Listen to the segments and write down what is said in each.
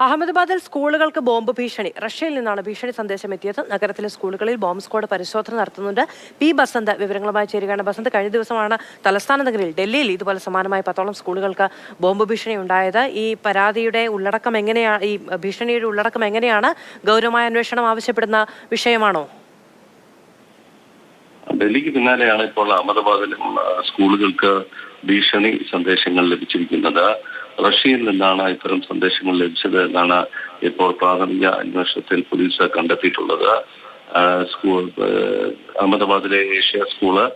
അഹമ്മദാബാദിൽ സ്കൂളുകൾക്ക് ബോംബ് ഭീഷണി. റഷ്യയിൽ നിന്നാണ് ഭീഷണി സന്ദേശം എത്തിയത്. നഗരത്തിലെ സ്കൂളുകളിൽ ബോംബ് സ്ക്വാഡ് പരിശോധന നടത്തുന്നുണ്ട്. പി ബസന്ത് വിവരങ്ങളുമായി ചേരുകയാണ്. ബസന്ത്, കഴിഞ്ഞ ദിവസമാണ് തലസ്ഥാന നഗരിൽ ഡൽഹിയിൽ ഇതുപോലെ സമാനമായ 10ഓളം സ്കൂളുകൾക്ക് ബോംബ് ഭീഷണി ഉണ്ടായത്. ഈ പരാതിയുടെ ഉള്ളടക്കം എങ്ങനെയാണ്, ഈ ഭീഷണിയുടെ ഉള്ളടക്കം എങ്ങനെയാണ്? ഗൗരവമായ അന്വേഷണം ആവശ്യപ്പെടുന്ന വിഷയമാണോ? ഡൽഹിക്ക് പിന്നാലെയാണ് ഇപ്പോൾ അഹമ്മദാബാദിലും സ്കൂളുകൾക്ക് ഭീഷണി സന്ദേശങ്ങൾ ലഭിച്ചിരിക്കുന്നത്. റഷ്യയിൽ നിന്നാണ് ഇത്തരം സന്ദേശങ്ങൾ ലഭിച്ചത് എന്നാണ് ഇപ്പോൾ പ്രാഥമിക അന്വേഷണത്തിൽ പോലീസ് കണ്ടെത്തിയിട്ടുള്ളത്. അഹമ്മദാബാദിലെ Asia school,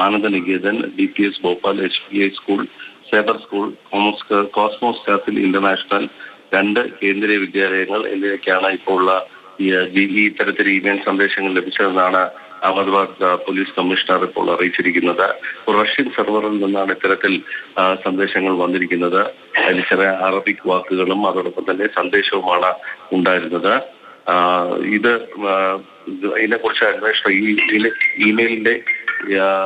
Ananda Niketan, DPS Bhopal HPI school, സേബർ school, Cosmos Castle International, 2 Kendriya വിദ്യാലയങ്ങൾ എന്നിവയ്ക്കാണ് ഇപ്പോൾ ഈ തരത്തിൽ ഇമെയിൽ സന്ദേശങ്ങൾ ലഭിച്ചതെന്നാണ് അഹമ്മദാബാദ് പോലീസ് കമ്മീഷണർ ഇപ്പോൾ അറിയിച്ചിരിക്കുന്നത്. റഷ്യൻ സെർവറിൽ നിന്നാണ് ഇത്തരത്തിൽ സന്ദേശങ്ങൾ വന്നിരിക്കുന്നത്. അതിൽ ചില അറബിക് വാക്കുകളും അതോടൊപ്പം തന്നെ സന്ദേശവുമാണ് ഉണ്ടായിരുന്നത്. ഇതിനെക്കുറിച്ച് അന്വേഷണം, ഈ ഇമെയിലിന്റെ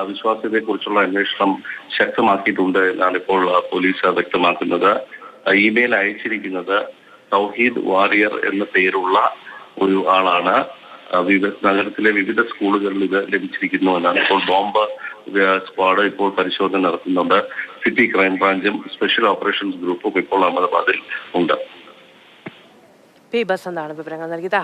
വിശ്വാസ്യതയെ കുറിച്ചുള്ള അന്വേഷണം ശക്തമാക്കിയിട്ടുണ്ട് എന്നാണ് ഇപ്പോൾ പോലീസ് വ്യക്തമാക്കുന്നത്. ഇമെയിൽ അയച്ചിരിക്കുന്നത് തൗഹീദ് വാരിയർ എന്ന പേരുള്ള ഒരു ആളാണ്. നഗരത്തിലെ വിവിധ സ്കൂളുകളിൽ ഇത് ലഭിച്ചിരിക്കുന്നു എന്നാണ്. ഇപ്പോൾ ബോംബ് സ്ക്വാഡ് ഇപ്പോൾ പരിശോധന നടത്തുന്നുണ്ട്. സിറ്റി ക്രൈംബ്രാഞ്ചും സ്പെഷ്യൽ ഓപ്പറേഷൻസ് ഗ്രൂപ്പും ഇപ്പോൾ അഹമ്മദാബാദിൽ ഉണ്ട്. പി ബസന്താണ് വിവരങ്ങൾ നൽകിയത്.